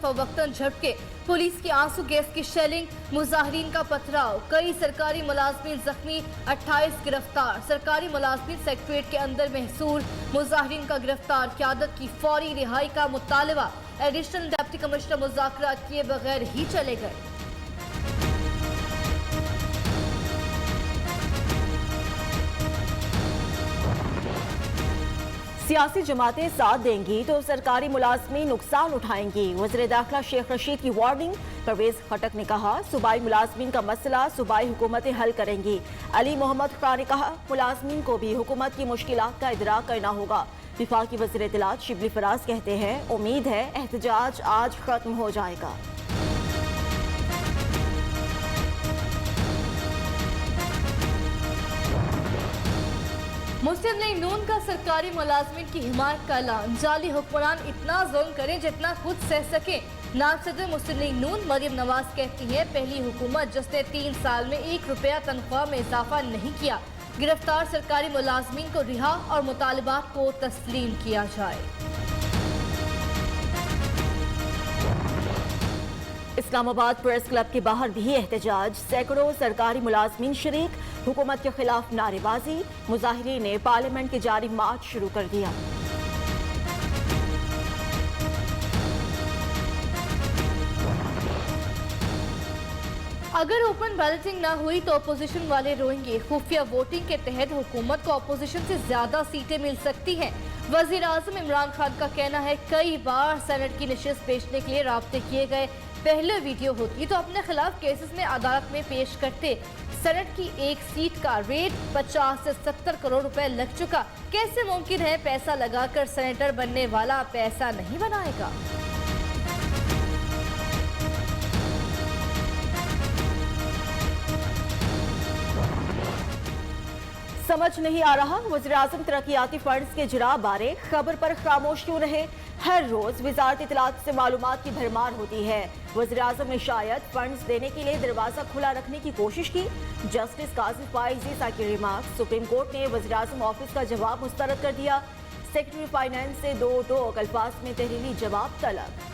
फवक्तन झटके, पुलिस की आंसू गैस की शेलिंग, मुजाहिरीन का पथराव, कई सरकारी मुलाजमीन जख्मी, 28 गिरफ्तार। सरकारी मुलाजमीन सेक्रेटरीट के अंदर महसूर, मुजाहिरीन का गिरफ्तार, क़यादत की फौरी रिहाई का मुतालबा। एडिशनल डिप्टी कमिश्नर मुज़ाकरात किए बगैर ही चले गए। सियासी जमातें साथ देंगी तो सरकारी मुलाजमीन नुकसान उठाएंगी। वज़ीर दाखिला शेख रशीद की वार्निंग। परवेज खटक ने कहा सूबाई मुलाजमीन का मसला सूबाई हुकूमतें हल करेंगी। अली मोहम्मद खान ने कहा मुलाजमीन को भी हुकूमत की मुश्किलात का इदराक करना होगा। विफाकी वज़ीर इत्तलात शिबली फराज कहते हैं उम्मीद है एहतजाज आज खत्म हो जाएगा। मुस्लिम लीग नून का सरकारी मुलाजमिन की हिमायत का ऐलान। जाली हुक्मरान इतना जुल्म करें जितना खुद सह सके। नायब सदर मुस्लिम लीग नून मरियम नवाज कहती है पहली हुकूमत जिसने 3 साल में 1 रुपया तनख्वाह में इजाफा नहीं किया। गिरफ्तार सरकारी मुलाजमिन को रिहा और मुतालबात को तस्लीम किया जाए। इस्लामाबाद प्रेस क्लब के बाहर भी एहतजाज, सैकड़ों सरकारी मुलाजमीन शरीक, हुकूमत के खिलाफ नारेबाजी। मुजाहिरीन ने पार्लियामेंट के जारी मार्च शुरू कर दिया। अगर ओपन बैलेटिंग ना हुई तो अपोजिशन वाले रोएंगे। खुफिया वोटिंग के तहत हुकूमत को अपोजिशन से ज्यादा सीटें मिल सकती हैं। वजीर आजम इमरान खान का कहना है कई बार सेनेट की नशिस्त पेशने के लिए राब्ते किए गए, पहले वीडियो होती तो अपने खिलाफ केसेस में अदालत में पेश करते। सेनेट की एक सीट का रेट 50 से 70 करोड़ रुपए लग चुका। कैसे मुमकिन है पैसा लगाकर सेनेटर बनने वाला पैसा नहीं बनाएगा। समझ नहीं आ रहा वज़ीर आज़म तरक्याती फंड्स के इजरा बारे खबर पर खामोश क्यों रहे। हर रोज वजारत इत्तलात से मालूमात की भरमार होती है। वज़ीर आज़म ने शायद फंड्स देने के लिए दरवाजा खुला रखने की कोशिश की। जस्टिस काजी फाइजी सा की रिमार्क। सुप्रीम कोर्ट ने वज़ीर आज़म ऑफिस का जवाब मुस्तरद कर दिया। सेक्रेटरी फाइनेंस से दो टोक अल्फाज में तहरीरी जवाब तलब।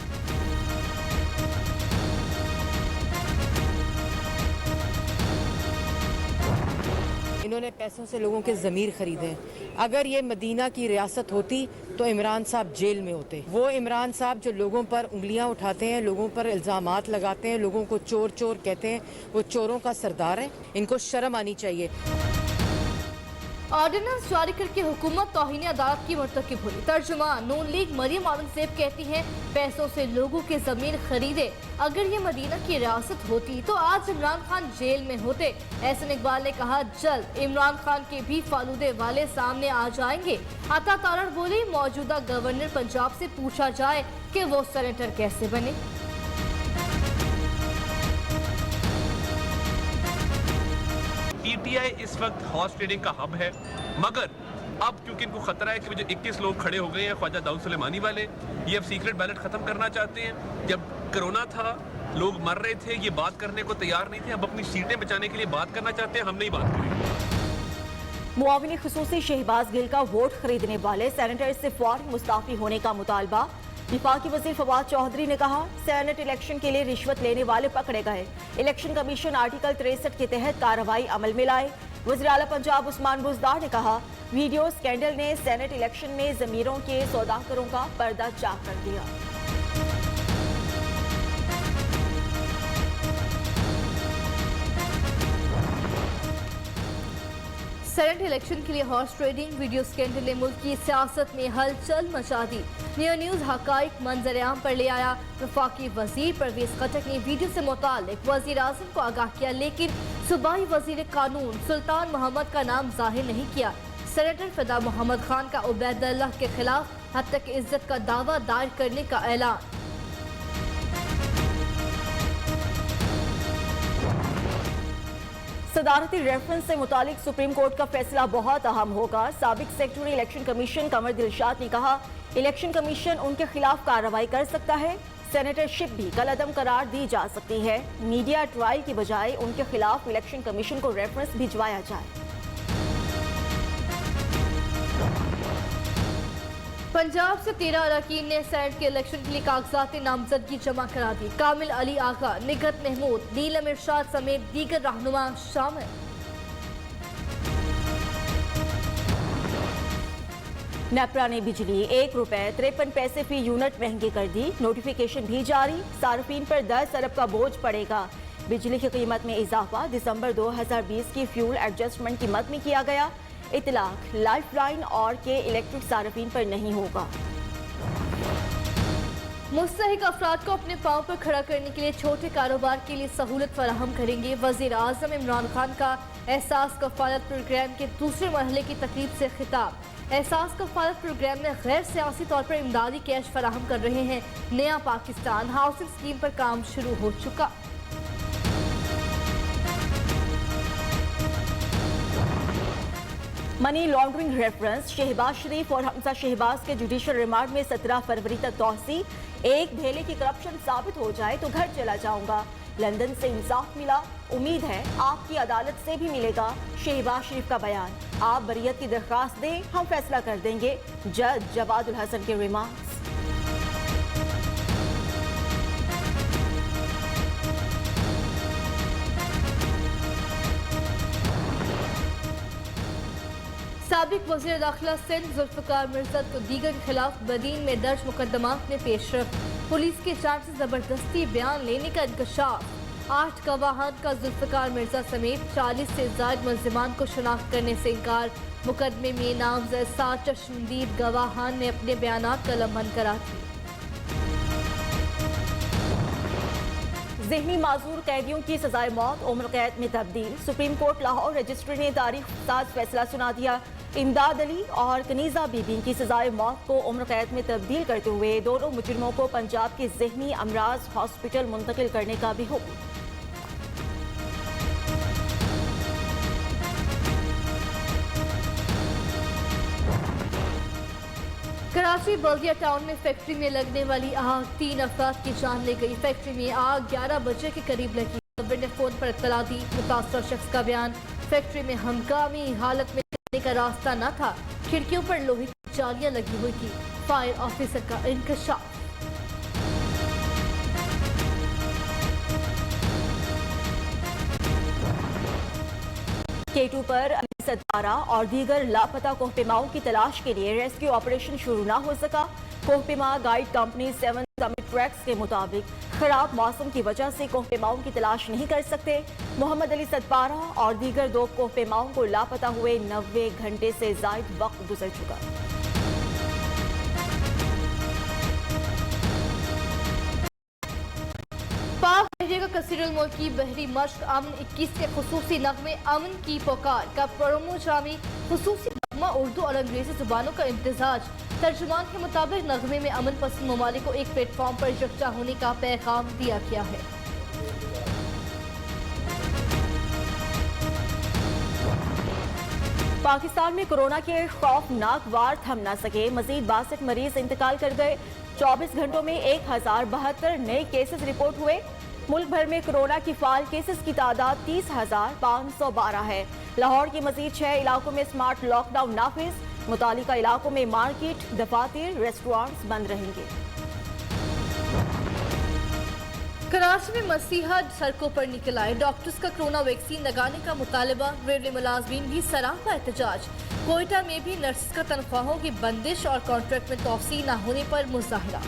इन्होंने पैसों से लोगों के ज़मीर खरीदे। अगर ये मदीना की रियासत होती तो इमरान साहब जेल में होते। वो इमरान साहब जो लोगों पर उंगलियां उठाते हैं, लोगों पर इल्ज़ामात लगाते हैं, लोगों को चोर चोर कहते हैं, वो चोरों का सरदार है। इनको शर्म आनी चाहिए। ऑर्डिनेंस जारी करके हुकूमत तौहीन अदालत की मर्तकब हुई। तर्जुमान नून लीग मरियम औरंगजेब कहती हैं पैसों से लोगों के जमीन खरीदे। अगर ये मदीना की रियासत होती तो आज इमरान खान जेल में होते। एहसन इकबाल ने कहा जल्द इमरान खान के भी फालूदे वाले सामने आ जाएंगे। अता तारड़ बोली मौजूदा गवर्नर पंजाब से पूछा जाए कि वो सेनेटर कैसे बने। पीटीआई इस वक्त हॉर्स ट्रेडिंग का हब है, मगर अब क्योंकि इनको खतरा है कि जो 21 लोग खड़े हो गए हैं ख्वाजा दाऊद सुलेमानी वाले, ये अब सीक्रेट बैलेट खत्म करना चाहते हैं। जब कोरोना था लोग मर रहे थे, ये बात करने को तैयार नहीं थे, अब अपनी सीटें बचाने के लिए बात करना चाहते हैं। हम नहीं बात करेंगे। मुआविन खुसूसी शहबाज गिल का वोट खरीदने वाले सेनेटर से फौरी मुस्ताफी होने का मुतालबा। विफाकी वजीर फवाद चौधरी ने कहा सेनेट इलेक्शन के लिए रिश्वत लेने वाले पकड़े गए। इलेक्शन कमीशन आर्टिकल 63 के तहत कार्रवाई अमल में लाए। वज़ीर आला पंजाब उस्मान बुज़दार ने कहा वीडियो स्कैंडल ने सेनेट इलेक्शन में ज़मीरों के सौदागरों का पर्दा चाक कर दिया। सेनेट इलेक्शन के लिए हॉर्स ट्रेडिंग वीडियो स्कैंडल ने मुल्क की सियासत में हलचल मचा दी। न्यू न्यूज़ हकाइक मंजर-ए-आम पर ले आया। वफाकी वजीर परवेज खटक ने वीडियो से मुताल्लिक वजीर आज़म को आगाह किया, लेकिन सूबाई वजीर कानून सुल्तान मोहम्मद का नाम जाहिर नहीं किया। सेनेटर फिदा मोहम्मद खान का उबैदुल्लाह के खिलाफ हत्या की इज्जत का दावा दायर करने का ऐलान। सदारती रेफरेंस से मुतालिक सुप्रीम कोर्ट का फैसला बहुत अहम होगा। साबिक सेक्रेटरी इलेक्शन कमीशन कमर दिलशाद ने कहा इलेक्शन कमीशन उनके खिलाफ कार्रवाई कर सकता है। सेनेटरशिप भी कलअदम करार दी जा सकती है। मीडिया ट्रायल की बजाय उनके खिलाफ इलेक्शन कमीशन को रेफरेंस भिजवाया जाए। पंजाब से 13 अरकान ने सेनेट के इलेक्शन के लिए कागजात नामजदगी जमा करा दी। कामिल अली आगा, निगहत महमूद, नीलम इरशाद समेत दीगर रहनुमा शामिल। नेपरा ने बिजली ₹1.53 फी यूनिट महंगी कर दी। नोटिफिकेशन भी जारी। सार्फिन पर 10 अरब का बोझ पड़ेगा। बिजली की कीमत में इजाफा दिसंबर 2020 की फ्यूल एडजस्टमेंट कीमत में किया गया। इतलाक लाइफलाइन और के इलेक्ट्रिक सार्फिन पर नहीं होगा। मुस्तहिक अफराद को अपने पांव पर खड़ा करने के लिए छोटे कारोबार के लिए सहूलत फराहम करेंगे। वजीर आजम इमरान खान का एहसास कफालत प्रोग्राम के दूसरे मरहले की तकरीब से खिताब। एहसास कफालत प्रोग्राम में गैर सियासी तौर पर इमदादी कैश फराहम कर रहे हैं। नया पाकिस्तान हाउसिंग स्कीम पर काम शुरू हो चुका। मनी लॉन्ड्रिंग रेफरेंस शहबाज शरीफ और हमजा शहबाज के जुडिशियल रिमांड में 17 फरवरी तक तौसी। एक धेले की करप्शन साबित हो जाए तो घर चला जाऊंगा। लंदन से इंसाफ मिला, उम्मीद है आपकी अदालत से भी मिलेगा। शहबाज शरीफ का बयान, आप बरियत की दरख्वास्त दें, हम फैसला कर देंगे। जज जवाद उल हसन के रिमार्क्स। साबिक वज़ीर दाखिला सिंध जुल्फ़िकार मिर्ज़ा को दीगर के खिलाफ बदीन में दर्ज मुकदमात में पेशरफ। पुलिस की जांच से जबरदस्ती बयान लेने का इंकशाफ। 8 गवाहान का जुल्फ़िकार मिर्ज़ा समेत 40 से ज़ायद मुल्ज़िमान को शनाख्त करने से इनकार। मुकदमे में नामज़द 7 चश्मदीद गवाहान ने अपने बयानात कलमबंद करा दिए। ज़हनी माजूर कैदियों की सजाए मौत उम्र कैद में तब्दील। सुप्रीम कोर्ट लाहौर रजिस्ट्री ने तारीख साज फैसला सुना दिया। इमदाद अली और कनीज़ा बीबी की सजाए मौत को उम्र कैद में तब्दील करते हुए दोनों मुजरिमों को पंजाब के ज़हनी अमराज हॉस्पिटल मुंतकिल करने का भी हुक्म। कराची बल्दिया टाउन में फैक्ट्री में लगने वाली आग 3 अफराद की जान ले गई। फैक्ट्री में आग 11 बजे के करीब लगी। खबर ने फोन पर इत्तला दी। मुतासर शख्स का बयान, फैक्ट्री में हंगामी हालत में जाने का रास्ता न था। खिड़कियों पर लोहे की जालियां लगी हुई थी। फायर ऑफिसर का इंकशाफ। K2 पर सतारा और दीगर लापता कोहपेमाओं की तलाश के लिए रेस्क्यू ऑपरेशन शुरू न हो सका। कोहपेमा गाइड कंपनी 7 समिट ट्रैक्स के मुताबिक खराब मौसम की वजह से कोहपेमाओं की तलाश नहीं कर सकते। मोहम्मद अली सतपारा और दीगर 2 कोहपेमाओं को लापता हुए 90 घंटे से ज्यादा वक्त गुजर चुका। पाक बहरिया का कसीरुल मुल्की बहरी मश्क अमन 21 के खुसूसी नगमे अमन की पुकार का प्रोमो जामी खुसूसी नगमा उर्दू और अंग्रेजी जुबानों का इम्तिजाज। तर्जुमान के मुताबिक नगमे में अमन पसंद ममालिक को एक प्लेटफॉर्म पर यकजा होने का पैगाम दिया गया है। पाकिस्तान में कोरोना के खौफनाक वार थम न सके। मजीद 62 मरीज इंतकाल कर गए। 24 घंटों में 1072 नए केसेस रिपोर्ट हुए। मुल्क भर में कोरोना की फाल केसेस की तादाद 30,512 है। लाहौर की मजीद 6 इलाकों में स्मार्ट लॉकडाउन नाफिज। मुतालिका इलाकों में मार्केट, दफातर, रेस्टोरेंट्स बंद रहेंगे। कराची में मसीहा सड़कों पर निकल आए। डॉक्टर्स का कोरोना वैक्सीन लगाने का मुतालबा। रेलवे मुलाजमीन भी सराहा एहतजाज। कोयटा में भी नर्सेस का तनख्वाहों की बंदिश और कॉन्ट्रैक्ट में तौसील न होने पर मुजाहरा।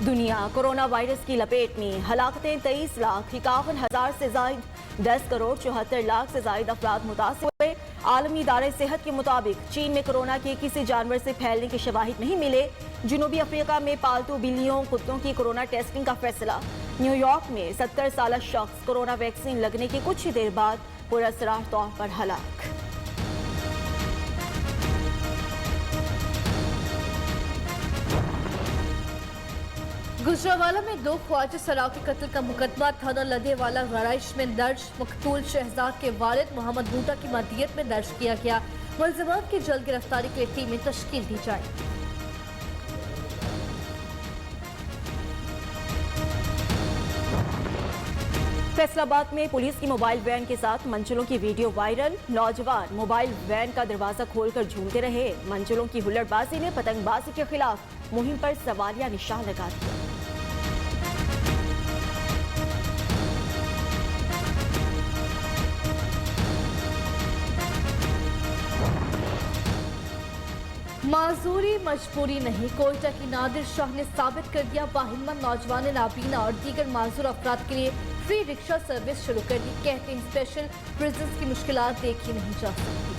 दुनिया कोरोना वायरस की लपेट में। हलाकतें 23,51,000 से जायद। 10 करोड़ 74 लाख से जायद अफराद मुतासिर हुए। आलमी इदारे सेहत के मुताबिक चीन में कोरोना के किसी जानवर से फैलने के शवाहिद नहीं मिले। जनूबी अफ्रीका में पालतू बिल्लियों कुत्तों की कोरोना टेस्टिंग का फैसला। न्यूयॉर्क में 70 साल शख्स कोरोना वैक्सीन लगने के कुछ ही देर बाद पुरअसरार तौर पर हलाक। गुजरावाला में 2 ख्वाजा सराव के कत्ल का मुकदमा थाना लदेवाला गराइश में दर्ज। मकतूल शहजाद के वालिद मोहम्मद बूटा की मदियत में दर्ज किया गया। मुल्ज़िमान की जल्द गिरफ्तारी के लिए टीमें तश्कील दी जाए। फैसलाबाद में पुलिस की मोबाइल वैन के साथ मंचलों की वीडियो वायरल। नौजवान मोबाइल वैन का दरवाजा खोलकर झूमते रहे। मंचलों की हुल्लड़बाजी ने पतंगबाजी के खिलाफ मुहिम पर सवालिया निशान लगा दिया। माजूरी मजबूरी नहीं, कोयटा की नादिर शाह ने साबित कर दिया। बाहिम्मत नौजवान नाबीना और दीगर माजूर अफराद के लिए फ्री रिक्शा सर्विस शुरू कर दी। कहते हैं स्पेशल प्रिजन्स की मुश्किलात देखी नहीं जा सकती।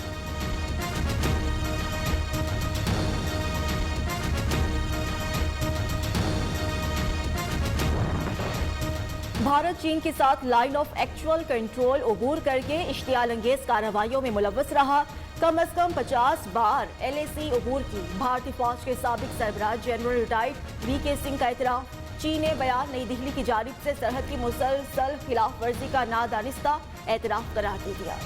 भारत चीन के साथ लाइन ऑफ एक्चुअल कंट्रोल अबूर करके इश्तियाल अंगेज कार्रवाइयों में मुलव्वस रहा। कम से कम 50 बार LAC अबूर की। भारतीय फौज के साबिक सरबराह जनरल रिटायर्ड VK सिंह का एतराफ। चीनी बयान नई दिल्ली की जानिब से सरहद की मुसलसल खिलाफ वर्जी का नादानिस्ता एतराफ करार दे दिया।